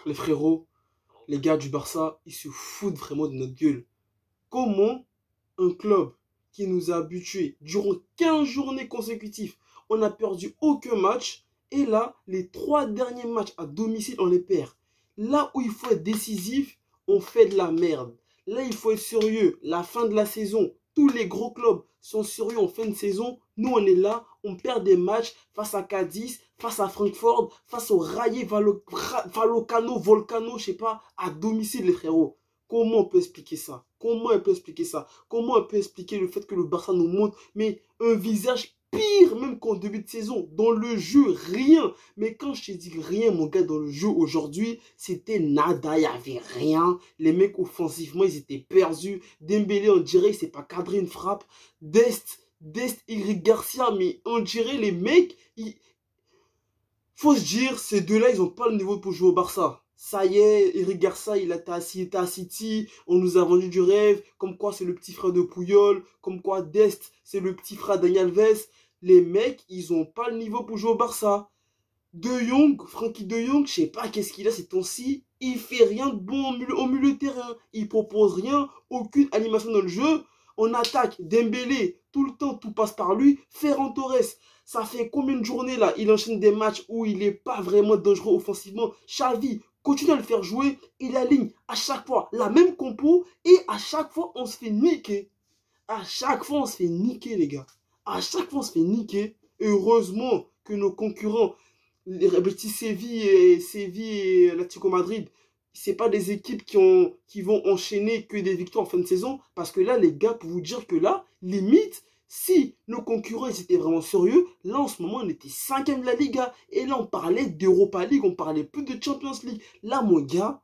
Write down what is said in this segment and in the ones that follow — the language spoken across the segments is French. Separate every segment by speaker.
Speaker 1: Les frérots, les gars du Barça, ils se foutent vraiment de notre gueule. Comment un club qui nous a habitués durant 15 journées consécutives, on n'a perdu aucun match, et là, les 3 derniers matchs à domicile, on les perd. Là où il faut être décisif, on fait de la merde. Là, il faut être sérieux. La fin de la saison, tous les gros clubs sont sérieux en fin de saison. Nous, on est là, on perd des matchs face à Cadiz, face à Francfort, face au Rayo Volcano, je sais pas, à domicile, les frérots. Comment on peut expliquer ça? Comment on peut expliquer ça? Comment on peut expliquer le fait que le Barça nous montre mais un visage pire même qu'en début de saison? Dans le jeu, rien. Mais quand je te dis rien, mon gars, dans le jeu aujourd'hui, c'était nada, il n'y avait rien. Les mecs, offensivement, ils étaient perdus. Dembélé, on dirait, il ne s'est pas cadré une frappe. Dest, Eric Garcia, mais on dirait les mecs, faut se dire, ces deux-là, ils n'ont pas le niveau pour jouer au Barça. Ça y est, Eric Garcia, il était à City, on nous a vendu du rêve, comme quoi c'est le petit frère de Puyol, comme quoi Dest, c'est le petit frère d'Dani Alves. Les mecs, ils n'ont pas le niveau pour jouer au Barça. De Jong, Frankie De Jong, je sais pas qu'est-ce qu'il a ces temps-ci, il fait rien de bon au milieu de terrain. Il propose rien, aucune animation dans le jeu. On attaque Dembélé, tout le temps, tout passe par lui. Ferran Torres, ça fait combien de journées là? Il enchaîne des matchs où il n'est pas vraiment dangereux offensivement. Xavi continue à le faire jouer, il aligne à chaque fois la même compo et à chaque fois on se fait niquer. À chaque fois on se fait niquer, les gars. À chaque fois on se fait niquer. Heureusement que nos concurrents, les Betis Séville et l'Atlético Madrid, c'est pas des équipes qui vont enchaîner que des victoires en fin de saison. Parce que là, les gars, pour vous dire que là, limite, si nos concurrents ils étaient vraiment sérieux, là en ce moment on était 5e de la Liga. Et là on parlait d'Europa League, on parlait plus de Champions League. Là mon gars,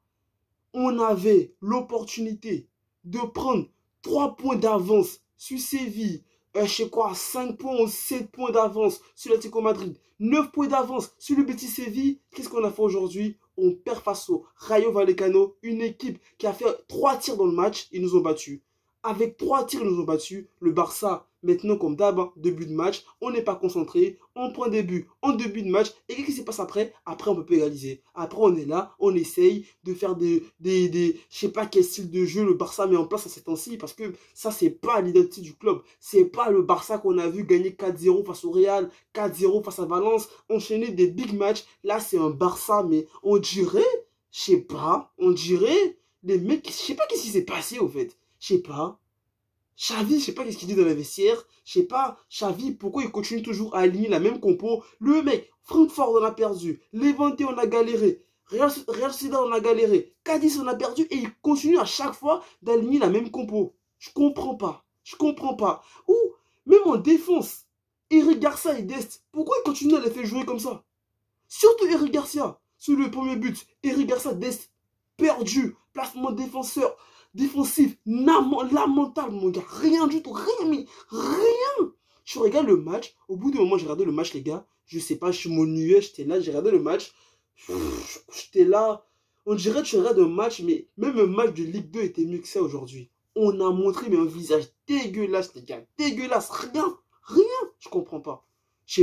Speaker 1: on avait l'opportunité de prendre 3 points d'avance sur Séville. Je sais quoi, 5 points ou 7 points d'avance sur l'Atlético Madrid. 9 points d'avance sur le Betis Séville. Qu'est-ce qu'on a fait aujourd'hui? On perd face au Rayo Vallecano, une équipe qui a fait 3 tirs dans le match, ils nous ont battus. Avec 3 tirs, ils nous ont battus. Le Barça, maintenant comme d'hab, début de match, on n'est pas concentré, on prend des buts en début de match. Et qu'est-ce qui se passe après? Après, on peut pas égaliser. Après, on est là, on essaye de faire je sais pas quel style de jeu le Barça met en place à ces temps-ci. Parce que ça, c'est pas l'identité du club. C'est pas le Barça qu'on a vu gagner 4-0 face au Real, 4-0 face à Valence, enchaîner des big matchs. Là, c'est un Barça, mais on dirait, je sais pas, on dirait, les mecs, je sais pas qu'est-ce qui s'est passé au fait. Je sais pas. Xavi, je sais pas qu'est-ce qu'il dit dans la vestiaire. Je sais pas, Xavi, pourquoi il continue toujours à aligner la même compo. Le mec, Francfort, on a perdu. Levante, on a galéré. Real Sociedad, on a galéré. Cadiz, on a perdu. Et il continue à chaque fois d'aligner la même compo. Je comprends pas. Je comprends pas. Ou, même en défense, Eric Garcia et Dest, pourquoi il continue à les faire jouer comme ça? Surtout Eric Garcia. Sur le premier but, Eric Garcia, Dest, perdu. Placement défensif, lamentable, mon gars. Rien du tout, rien, mais rien. Je regarde le match. Au bout d'un moment, j'ai regardé le match, les gars. Je sais pas, je m'ennuyais, j'étais là, j'ai regardé le match. J'étais là. On dirait que tu regardes un match, mais même un match de Ligue 2 était mieux que ça aujourd'hui. On a montré mais un visage dégueulasse, les gars. Dégueulasse, rien, rien. Je comprends pas. Je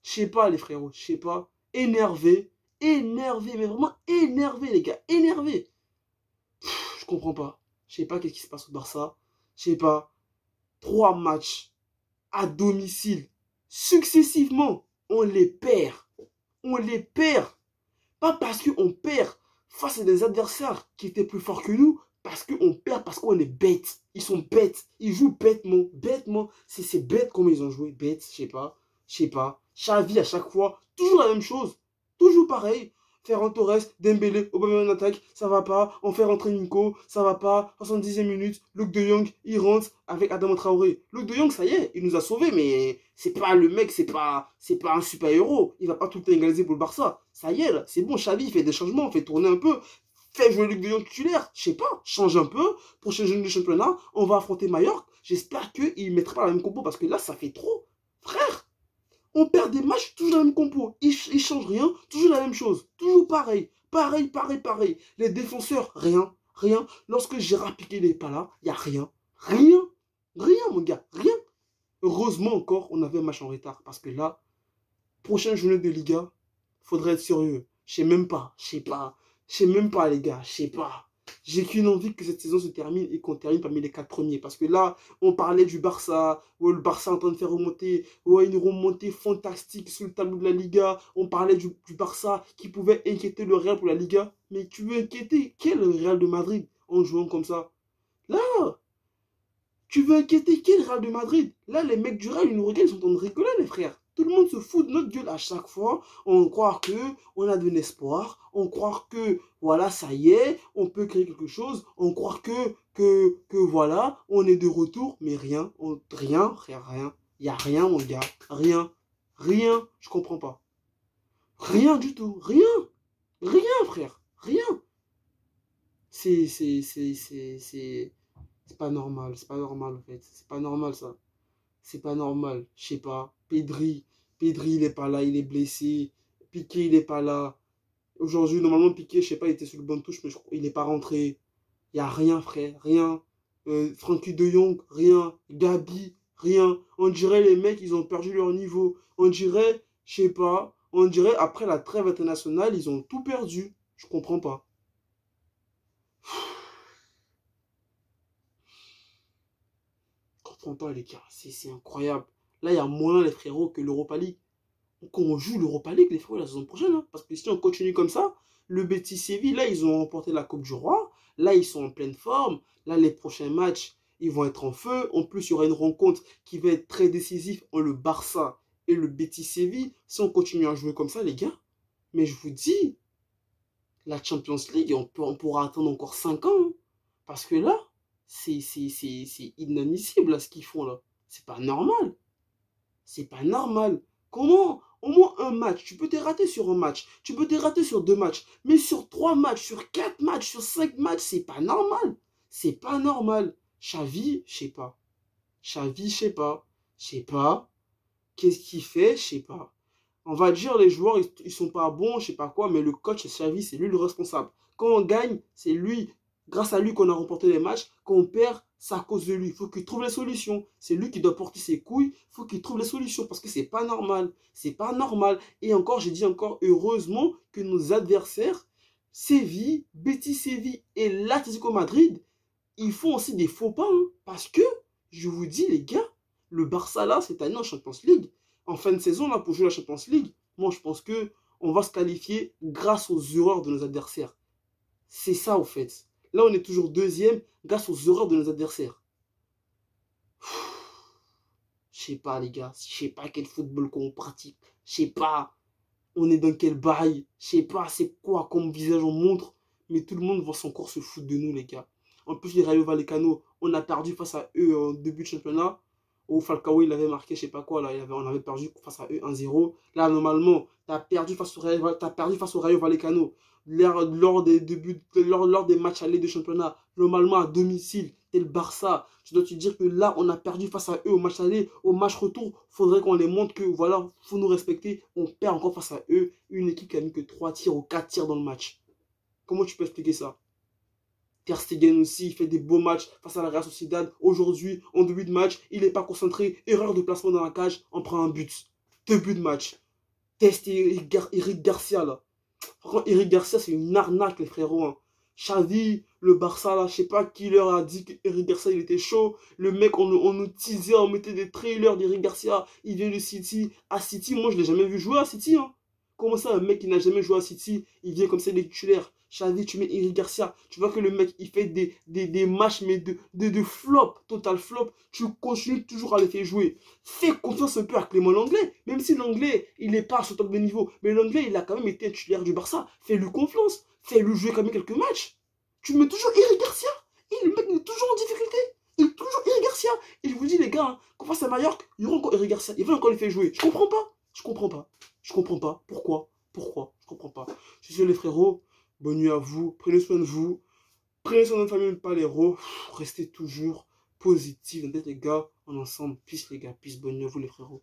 Speaker 1: sais pas, les frérots, je sais pas. Énervé, mais vraiment énervé, les gars, énervé. Je comprends pas. Je sais pas qu'est-ce qui se passe au Barça. Je sais pas. 3 matchs à domicile successivement. On les perd. On les perd. Pas parce qu'on perd face à des adversaires qui étaient plus forts que nous. Parce qu'on perd, parce qu'on est bêtes. Ils sont bêtes. Ils jouent bêtement. Bêtement. C'est bête comment ils ont joué. Bête, je sais pas. Je sais pas. Xavi à chaque fois. Toujours la même chose. Toujours pareil. Ferran Torres, Dembélé, Aubameyang en attaque, ça va pas. On fait rentrer Nico, ça va pas. 70e minute, Luc de Jong, il rentre avec Adama Traoré. Luc de Jong, ça y est, il nous a sauvés, mais c'est pas le mec, c'est pas un super-héros. Il va pas tout le temps égaliser pour le Barça. Ça y est, là, c'est bon, Xavi, il fait des changements, on fait tourner un peu. Fait jouer Luc de Jong titulaire, je sais pas, change un peu. Prochain jeu de championnat, on va affronter Mallorca. J'espère qu'il mettra pas la même compo parce que là, ça fait trop. Frère! On perd des matchs, toujours la même compo. Ils changent rien, toujours la même chose. Toujours pareil. Pareil. Les défenseurs, rien. Lorsque Gérard Piqué n'est pas là, il n'y a rien. Rien, mon gars, rien. Heureusement encore, on avait un match en retard. Parce que là, prochaine journée de Liga, faudrait être sérieux. Je sais pas. Je sais même pas, les gars. Je sais pas. J'ai qu'une envie que cette saison se termine et qu'on termine parmi les 4 premiers. Parce que là, on parlait du Barça. Ouais, le Barça est en train de faire remonter. Ouais, une remontée fantastique sur le tableau de la Liga. On parlait du Barça qui pouvait inquiéter le Real pour la Liga. Mais tu veux inquiéter quel Real de Madrid en jouant comme ça? Là, tu veux inquiéter quel Real de Madrid? Là, les mecs du Real, ils nous regardent, ils sont en train de rigoler, les frères. Tout le monde se fout de notre gueule à chaque fois. On croit que on a de l'espoir. On croit que, voilà, ça y est, on peut créer quelque chose. On croit que voilà, on est de retour. Mais rien, rien, frère, rien. Il n'y a rien, mon gars. Rien. Rien. Je comprends pas. Rien du tout. Rien. Rien, frère. Rien. C'est pas normal. C'est pas normal, en fait. C'est pas normal, ça. C'est pas normal. Je sais pas. Pedri, il est pas là, il est blessé. Piqué, il est pas là. Aujourd'hui, normalement, Piqué, je sais pas, il était sur le banc de touche, mais il est pas rentré. Il y a rien, frère. Rien. Frankie de Jong, rien. Gabi, rien. On dirait les mecs, ils ont perdu leur niveau. On dirait, je sais pas, on dirait après la trêve internationale, ils ont tout perdu. Je comprends pas. Je comprends pas, les gars. C'est incroyable. Là, il y a moins, les frérots, que l'Europa League. Quand on joue l'Europa League, les frérots, la saison prochaine. Hein. Parce que si on continue comme ça, le Betis Séville, là, ils ont remporté la Coupe du Roi. Là, ils sont en pleine forme. Là, les prochains matchs, ils vont être en feu. En plus, il y aura une rencontre qui va être très décisive entre le Barça et le Betis Séville. Si on continue à jouer comme ça, les gars, mais je vous dis, la Champions League, on pourra attendre encore 5 ans. Hein. Parce que là, c'est inadmissible, là, ce qu'ils font là. C'est pas normal. C'est pas normal. Comment? Au moins un match. Tu peux te rater sur un match. Tu peux te rater sur 2 matchs. Mais sur 3 matchs, sur 4 matchs, sur 5 matchs, c'est pas normal. C'est pas normal. Xavi, je sais pas. Xavi, je sais pas. Je sais pas. Qu'est-ce qu'il fait? Je sais pas. On va dire les joueurs, ils sont pas bons, je sais pas quoi, mais le coach Xavi, c'est lui le responsable. Quand on gagne, c'est lui, grâce à lui qu'on a remporté les matchs. Quand on perd, c'est à cause de lui. Il faut qu'il trouve les solutions. C'est lui qui doit porter ses couilles. Il faut qu'il trouve les solutions parce que c'est pas normal. C'est pas normal. Et encore, j'ai dit encore, heureusement que nos adversaires, Séville, Betis Séville et l'Atlético Madrid, ils font aussi des faux pas. Hein, parce que, je vous dis les gars, le Barça là, cette année en Champions League, en fin de saison là, pour jouer la Champions League, moi je pense que on va se qualifier grâce aux erreurs de nos adversaires. C'est ça au fait. Là on est toujours deuxième grâce aux erreurs de nos adversaires. Je sais pas les gars, je sais pas quel football qu'on pratique. Je sais pas, on est dans quel bail. Je sais pas c'est quoi comme visage on montre. Mais tout le monde va encore se foutre de nous les gars. En plus les Rayo Vallecano, on a perdu face à eux en début de championnat. Où Falcao il avait marqué je sais pas quoi là, on avait perdu face à eux 1-0. Là normalement, tu as perdu face au Rayo Vallecano lors des matchs allés de championnat. Normalement à domicile, t'es le Barça. Tu dois te dire que là on a perdu face à eux au match aller, au match retour, faudrait qu'on les montre que voilà, faut nous respecter. On perd encore face à eux, une équipe qui a mis que 3 tirs ou 4 tirs dans le match. Comment tu peux expliquer ça? Ter Stegen aussi, il fait des beaux matchs face à la Real Sociedad. Aujourd'hui, en début de match, il n'est pas concentré. Erreur de placement dans la cage, on prend un but. 2 buts de match. Test Eric Garcia là. Franchement, Eric Garcia, c'est une arnaque les frérots. Hein. Xavi, le Barça là, je sais pas qui leur a dit qu'Eric Garcia il était chaud. Le mec, on nous teasait, on mettait des trailers d'Eric Garcia. Il vient de City. À City, moi je l'ai jamais vu jouer à City. Hein. Comment ça, un mec qui n'a jamais joué à City, il vient comme ça, il est titulaire. Xavi, tu mets Eric Garcia. Tu vois que le mec, il fait des matchs, mais de flop, total flop. Tu continues toujours à les faire jouer. Fais confiance un peu à Clément Lenglet. Même si l'anglais, il n'est pas à ce top de niveau. Mais l'anglais, il a quand même été un titulaire du Barça. Fais-lui confiance. Fais-lui jouer quand même quelques matchs. Tu mets toujours Eric Garcia. Et le mec, il est toujours en difficulté. Il est toujours Eric Garcia. Et je vous dis, les gars, hein, qu'on fasse à Mallorca, il y aura encore Eric Garcia. Il va encore les faire jouer. Je comprends pas. Je comprends pas. Je comprends pas. Pourquoi? Pourquoi? Je comprends pas. Je suis les frérots. Bonne nuit à vous. Prenez soin de vous. Prenez soin de votre famille, pas les héros. Restez toujours positifs. Les gars, on est ensemble. Peace les gars. Peace. Bonne nuit à vous les frérots.